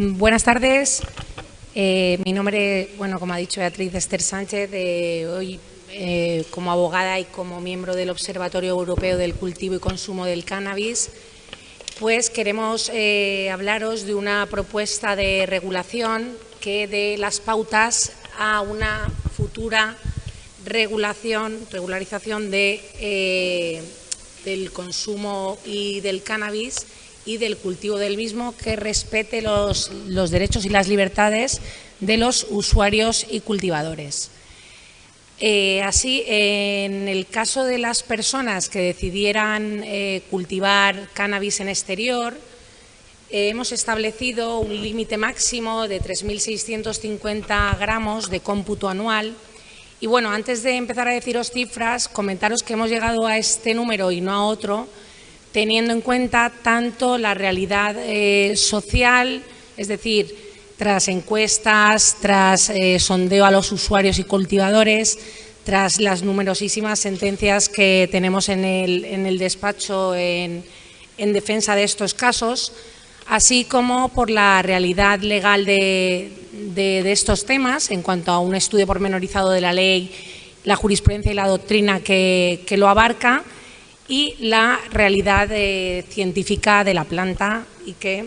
Buenas tardes. Mi nombre, como ha dicho Beatriz Ester Sánchez, hoy como abogada y como miembro del Observatorio Europeo del Cultivo y Consumo del Cannabis, pues queremos hablaros de una propuesta de regulación que dé las pautas a una futura regularización del consumo y del cannabis y del cultivo del mismo, que respete los derechos y las libertades de los usuarios y cultivadores. Así, en el caso de las personas que decidieran cultivar cannabis en exterior, hemos establecido un límite máximo de 3.650 gramos de cómputo anual. Y bueno, antes de empezar a deciros cifras, comentaros que hemos llegado a este número y no a otro, teniendo en cuenta tanto la realidad social, es decir, tras encuestas, tras sondeo a los usuarios y cultivadores, tras las numerosísimas sentencias que tenemos en el despacho en defensa de estos casos, así como por la realidad legal de estos temas en cuanto a un estudio pormenorizado de la ley, la jurisprudencia y la doctrina que lo abarca, y la realidad científica de la planta, y que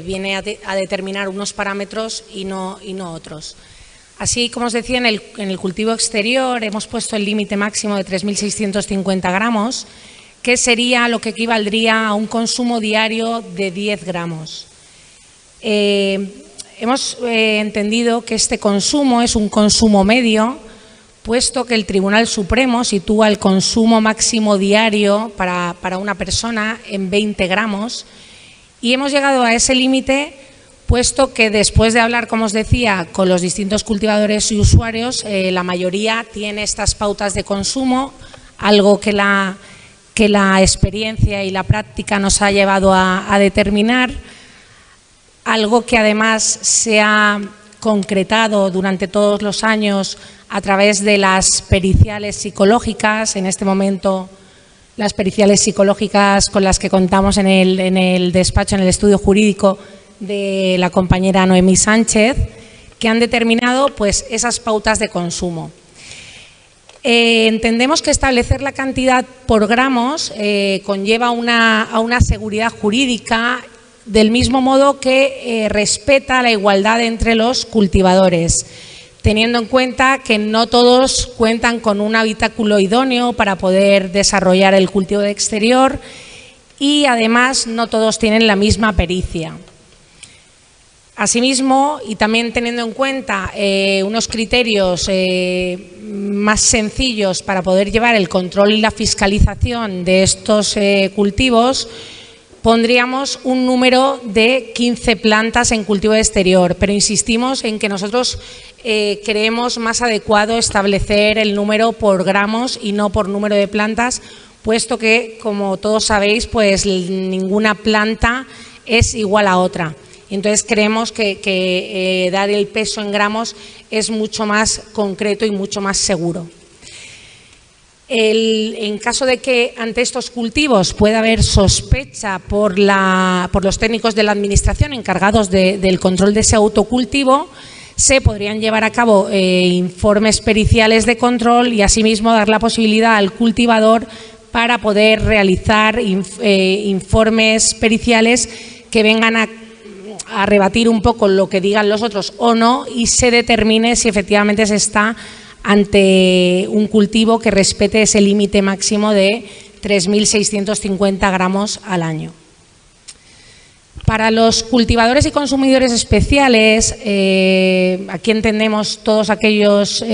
viene a determinar unos parámetros y no otros. Así, como os decía, en el cultivo exterior hemos puesto el límite máximo de 3.650 gramos, que sería lo que equivaldría a un consumo diario de 10 gramos. Hemos entendido que este consumo es un consumo medio, puesto que el Tribunal Supremo sitúa el consumo máximo diario para una persona en 20 gramos, y hemos llegado a ese límite puesto que después de hablar, como os decía, con los distintos cultivadores y usuarios, la mayoría tiene estas pautas de consumo, algo que la experiencia y la práctica nos ha llevado a determinar, algo que además se ha concretado durante todos los años a través de las periciales psicológicas. En este momento, las periciales psicológicas con las que contamos en el despacho, en el estudio jurídico de la compañera Noemí Sánchez, que han determinado pues esas pautas de consumo. Entendemos que establecer la cantidad por gramos conlleva a una seguridad jurídica, del mismo modo que respeta la igualdad entre los cultivadores, teniendo en cuenta que no todos cuentan con un habitáculo idóneo para poder desarrollar el cultivo de exterior, y además no todos tienen la misma pericia. Asimismo, y también teniendo en cuenta unos criterios más sencillos para poder llevar el control y la fiscalización de estos cultivos, pondríamos un número de 15 plantas en cultivo de exterior, pero insistimos en que nosotros creemos más adecuado establecer el número por gramos y no por número de plantas, puesto que, como todos sabéis, pues ninguna planta es igual a otra. Entonces creemos que dar el peso en gramos es mucho más concreto y mucho más seguro. En caso de que ante estos cultivos pueda haber sospecha por los técnicos de la Administración encargados del control de ese autocultivo, se podrían llevar a cabo informes periciales de control y asimismo dar la posibilidad al cultivador para poder realizar informes periciales que vengan a rebatir un poco lo que digan los otros o no, y se determine si efectivamente se está ante un cultivo que respete ese límite máximo de 3.650 gramos al año. Para los cultivadores y consumidores especiales, aquí entendemos todos aquellos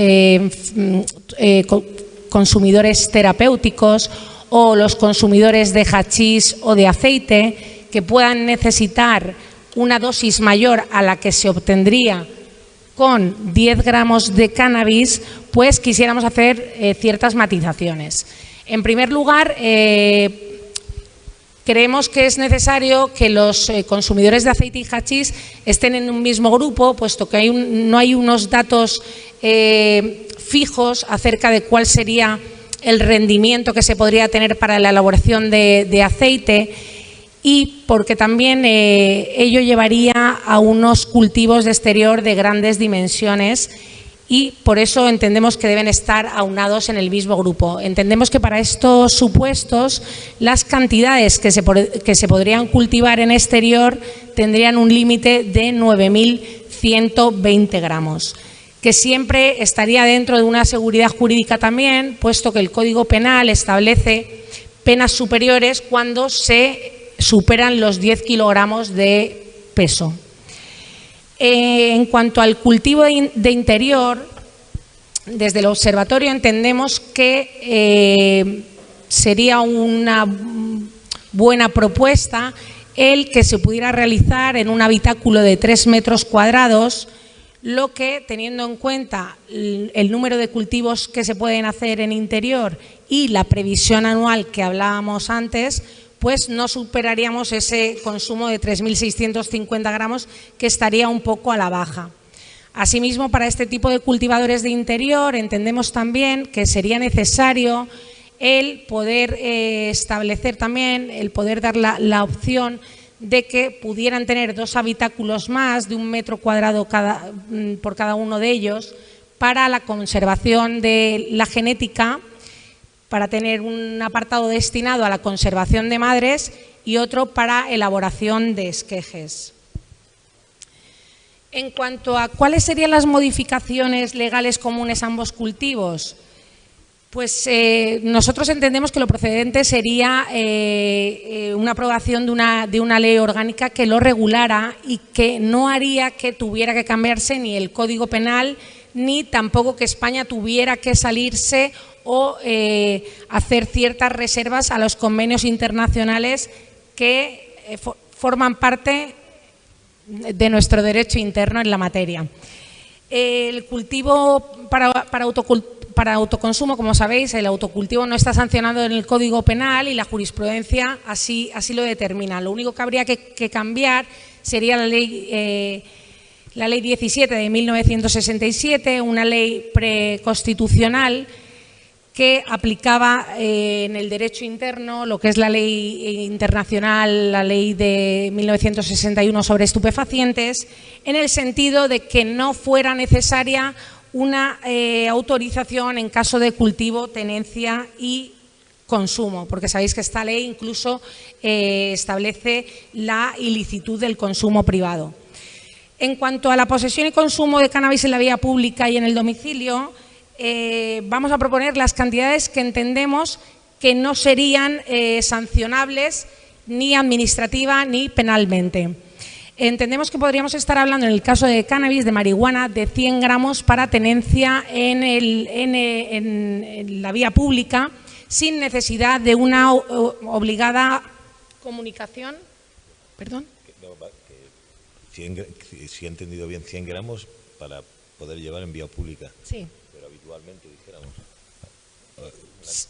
consumidores terapéuticos o los consumidores de hachís o de aceite que puedan necesitar una dosis mayor a la que se obtendría con 10 gramos de cannabis, pues quisiéramos hacer ciertas matizaciones. En primer lugar, creemos que es necesario que los consumidores de aceite y hachís estén en un mismo grupo, puesto que no hay unos datos fijos acerca de cuál sería el rendimiento que se podría tener para la elaboración de aceite, y porque también ello llevaría a unos cultivos de exterior de grandes dimensiones y por eso entendemos que deben estar aunados en el mismo grupo. Entendemos que para estos supuestos las cantidades que se podrían cultivar en exterior tendrían un límite de 9.120 gramos, que siempre estaría dentro de una seguridad jurídica también, puesto que el Código Penal establece penas superiores cuando se superan los 10 kilogramos de peso. En cuanto al cultivo de interior, desde el observatorio entendemos que sería una buena propuesta el que se pudiera realizar en un habitáculo de 3 metros cuadrados, lo que, teniendo en cuenta el número de cultivos que se pueden hacer en interior y la previsión anual que hablábamos antes, pues no superaríamos ese consumo de 3.650 gramos, que estaría un poco a la baja. Asimismo, para este tipo de cultivadores de interior entendemos también que sería necesario el poder establecer también, el poder dar la opción de que pudieran tener 2 habitáculos más de 1 metro cuadrado por cada uno de ellos para la conservación de la genética, para tener un apartado destinado a la conservación de madres y otro para elaboración de esquejes. En cuanto a cuáles serían las modificaciones legales comunes a ambos cultivos, pues nosotros entendemos que lo procedente sería una aprobación de una ley orgánica que lo regulara y que no haría que tuviera que cambiarse ni el Código Penal ni tampoco que España tuviera que salirse o hacer ciertas reservas a los convenios internacionales que forman parte de nuestro derecho interno en la materia. El cultivo para autoconsumo, como sabéis, el autocultivo no está sancionado en el Código Penal y la jurisprudencia así lo determina. Lo único que habría que cambiar sería la ley 17 de 1967, una ley preconstitucional que aplicaba en el derecho interno lo que es la ley internacional, la ley de 1961 sobre estupefacientes, en el sentido de que no fuera necesaria una autorización en caso de cultivo, tenencia y consumo, porque sabéis que esta ley incluso establece la ilicitud del consumo privado. En cuanto a la posesión y consumo de cannabis en la vía pública y en el domicilio, vamos a proponer las cantidades que entendemos que no serían sancionables ni administrativa ni penalmente. Entendemos que podríamos estar hablando en el caso de cannabis, de marihuana, de 100 gramos para tenencia en la vía pública sin necesidad de una obligada comunicación. ¿Perdón? Si he entendido bien, 100 gramos para poder llevar en vía pública. Sí. Pero habitualmente, dijéramos.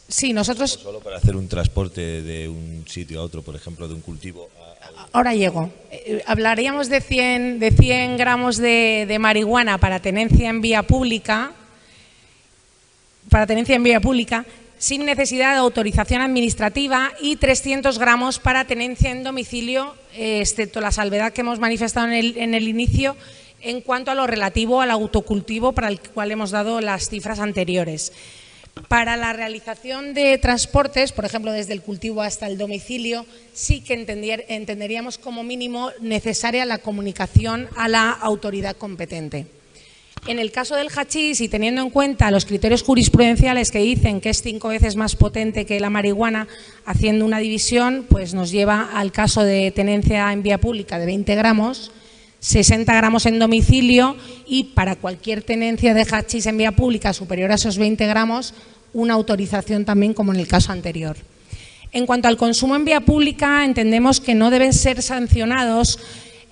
Sí, nosotros... Solo para hacer un transporte de un sitio a otro, por ejemplo, de un cultivo a... Ahora llego. Hablaríamos de 100 gramos de marihuana para tenencia en vía pública, sin necesidad de autorización administrativa, y 300 gramos para tenencia en domicilio, excepto la salvedad que hemos manifestado en el inicio en cuanto a lo relativo al autocultivo, para el cual hemos dado las cifras anteriores. Para la realización de transportes, por ejemplo, desde el cultivo hasta el domicilio, sí que entenderíamos como mínimo necesaria la comunicación a la autoridad competente. En el caso del hachís, y teniendo en cuenta los criterios jurisprudenciales que dicen que es 5 veces más potente que la marihuana, haciendo una división, pues nos lleva al caso de tenencia en vía pública de 20 gramos, 60 gramos en domicilio, y para cualquier tenencia de hachís en vía pública superior a esos 20 gramos, una autorización también, como en el caso anterior. En cuanto al consumo en vía pública, entendemos que no deben ser sancionados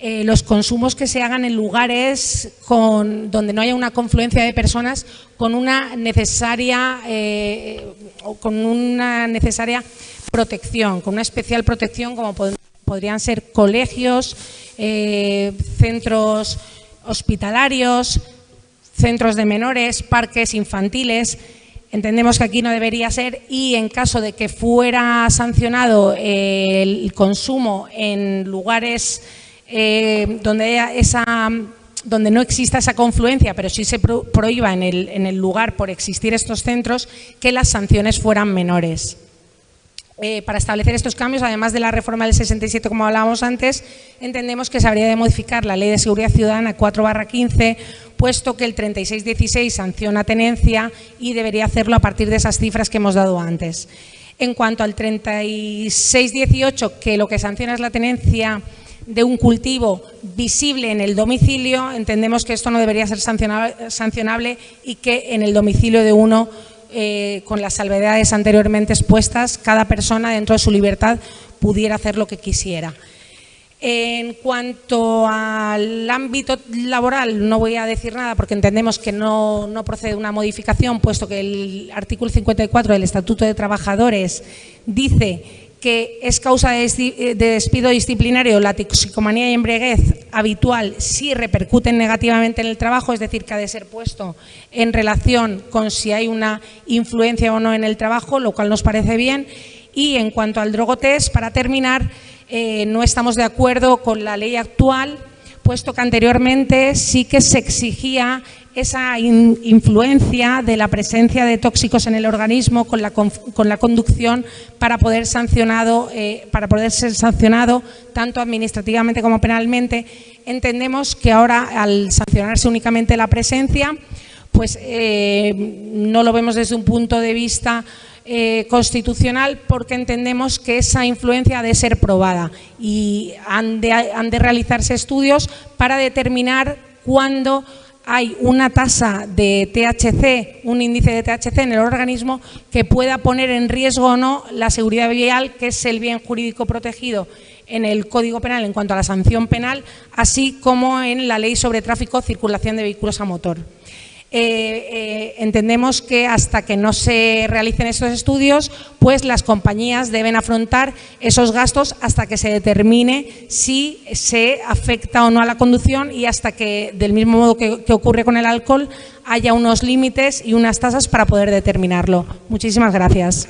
los consumos que se hagan en lugares donde no haya una confluencia de personas con una necesaria protección, con una especial protección, como podrían ser colegios, centros hospitalarios, centros de menores, parques infantiles. Entendemos que aquí no debería ser, y en caso de que fuera sancionado el consumo en lugares donde no exista esa confluencia, pero sí se prohíba en el lugar por existir estos centros, que las sanciones fueran menores. Para establecer estos cambios, además de la reforma del 67, como hablábamos antes, entendemos que se habría de modificar la Ley de Seguridad Ciudadana 4/15, puesto que el 3616 sanciona tenencia y debería hacerlo a partir de esas cifras que hemos dado antes. En cuanto al 3618, que lo que sanciona es la tenencia de un cultivo visible en el domicilio, entendemos que esto no debería ser sancionable y que en el domicilio de uno, con las salvedades anteriormente expuestas, cada persona dentro de su libertad pudiera hacer lo que quisiera. En cuanto al ámbito laboral, no voy a decir nada porque entendemos que no procede una modificación, puesto que el artículo 54 del Estatuto de Trabajadores dice que es causa de despido disciplinario la toxicomanía y embriaguez habitual si repercuten negativamente en el trabajo, es decir, que ha de ser puesto en relación con si hay una influencia o no en el trabajo, lo cual nos parece bien. Y en cuanto al drogotest, para terminar, no estamos de acuerdo con la ley actual, puesto que anteriormente sí que se exigía esa influencia de la presencia de tóxicos en el organismo con la conducción para poder ser sancionado tanto administrativamente como penalmente. Entendemos que ahora, al sancionarse únicamente la presencia, pues no lo vemos desde un punto de vista constitucional, porque entendemos que esa influencia ha de ser probada y han de realizarse estudios para determinar cuándo hay una tasa de THC, un índice de THC en el organismo que pueda poner en riesgo o no la seguridad vial, que es el bien jurídico protegido en el Código Penal en cuanto a la sanción penal, así como en la Ley sobre Tráfico y Circulación de Vehículos a Motor. Entendemos que hasta que no se realicen estos estudios, pues las compañías deben afrontar esos gastos hasta que se determine si se afecta o no a la conducción, y hasta que, del mismo modo que ocurre con el alcohol, haya unos límites y unas tasas para poder determinarlo. Muchísimas gracias.